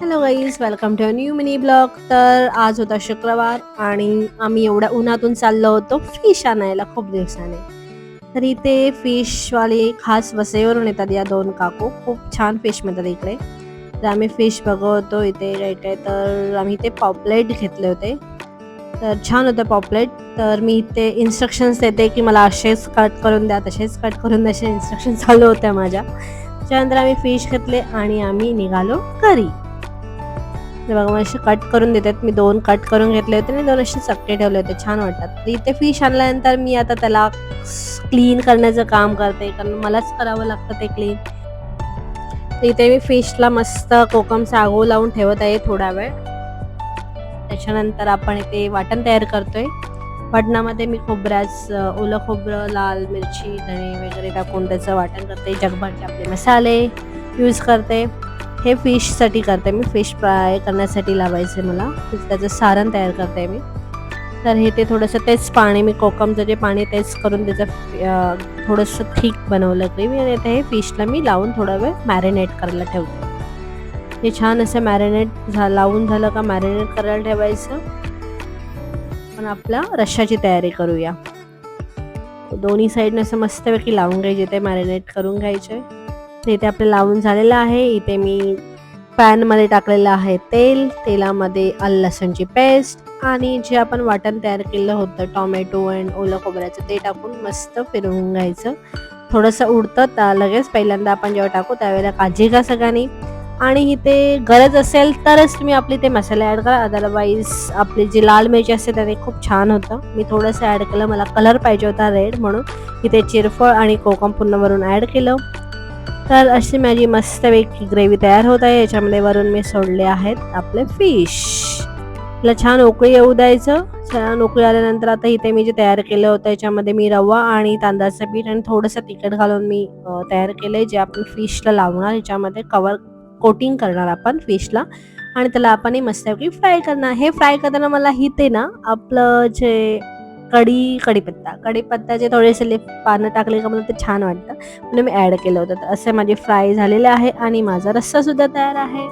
Hello guys, welcome to a new mini blog. तर आज होता शुक्रवार आणि आम्ही एवढ्या उन्हातून चाललो होतो फिश आणायला खूप दिवसाने. तर इथे फिशवाले खास वसईवरून येतात या दोन काकू. खूप छान फिश मिळतात इकडे. तर आम्ही फिश बघवतो इथे काय काय. तर आम्ही इथे पॉपलेट घेतले होते. तर छान होतं पॉपलेट. तर मी इथे इन्स्ट्रक्शन्स देते की मला असेच कट करून द्या, तसेच कट करून द्या, असे इन्स्ट्रक्शन चालू होत्या माझ्या. त्याच्यानंतर आम्ही फिश घेतले आणि आम्ही निघालो घरी. ते बघा मग असे कट करून देतात. मी 2 कट करून घेतले होते आणि 2 असे चपटे ठेवले होते, छान वाटतात. तर इथे फिश आणल्यानंतर मी आता त्याला क्लीन करण्याचं काम करते, कारण मलाच करावं लागतं ते क्लीन. तर इथे मी फिशला मस्त कोकमचा आगो लावून ठेवत आहे थोडा वेळ. त्याच्यानंतर आपण इथे वाटण तयार करतोय. वाटणामध्ये मी ओलं खोबरं, लाल मिरची, धणे वगैरे टाकून त्याचं वाटण करते. जगभरचे आपले मसाले यूज करते. हे फिशसाठी करते मी. फिश फ्राय करण्यासाठी लावायचे मला. त्याचं सारण तयार करते मी. तर हे ते थोडंसं तेच पाणी, मी कोकमचं जे पाणी तेच करून त्याचं थोडंसं थिक बनवलं ग्रेव्ही, आणि आता हे फिशला मी लावून थोडा वेळ मॅरिनेट करायला ठेवते. हे छान असं लावून झालं का मॅरिनेट करायला ठेवायचं. पण आपल्या रश्श्याची तयारी करूया. दोन्ही साईडने असं मस्तपैकी लावून घ्यायचे, ते मॅरिनेट करून घ्यायचे. इथे आपलं लावून झालेलं आहे. इथे मी पॅनमध्ये टाकलेलं आहे तेल. तेलामध्ये आलं लसूणची पेस्ट आणि जे आपण वाटण तयार केलं होतं टोमॅटो आणि ओलं खोबऱ्याचं, ते टाकून मस्त फिरवून घ्यायचं. थोडंसं उडतं लगेच पहिल्यांदा आपण जेव्हा टाकू त्यावेळेला काळजी घ्या सगळ्यांनी. आणि इथे गरज असेल तरच तुम्ही आपले ते मसाले ॲड करा, अदरवाईज आपली जी लाल मिरची असते त्याने खूप छान होतं. मी थोडंसं ॲड केलं, मला कलर पाहिजे होता रेड, म्हणून इथे चिरफळ आणि कोकम पूर्ण वरून ॲड केलं. तर अशी माझी मस्तपैकी ग्रेव्ही तयार होत आहे. याच्यामध्ये वरून मी सोडले आहेत आपले फिश. त्याला छान उकळी येऊ द्यायचं. छान उकळी आल्यानंतर आता इथे मी जे तयार केलं होतं याच्यामध्ये मी रवा आणि तांदळाचं पीठ आणि थोडंसं तिखट घालून मी तयार केलंय, जे आपण फिशला लावणार. ह्याच्यामध्ये कोटिंग करणार आपण फिशला आणि त्याला आपण मस्तपैकी फ्राय करणार. हे फ्राय करताना मला इथे ना आपलं जे कढीपत्त्याचे थोडेसे पानं टाकले का मला ते छान वाटतं, म्हणून मी ॲड केलं होतं. तर असे माझे फ्राय झालेले आहे आणि माझा रस्सा सुद्धा तयार आहे.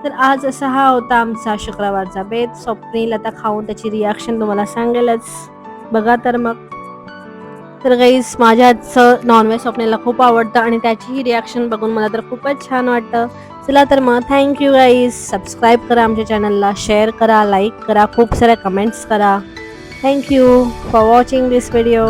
तर आज असा हा होता आमचा शुक्रवारचा बेत. स्वप्नील आता खाऊन त्याची रिॲक्शन तुम्हाला सांगेलच, बघा तर मग. तर गाईस, माझ्या हातचं नॉनव्हेज स्वप्नीलला खूप आवडतं आणि त्याचीही रिॲक्शन बघून मला तर खूपच छान वाटतं. चला तर मग थँक्यू गाईस. सबस्क्राईब करा आमच्या चॅनलला, शेअर करा, लाईक करा, खूप साऱ्या कमेंट्स करा. Thank you for watching this video.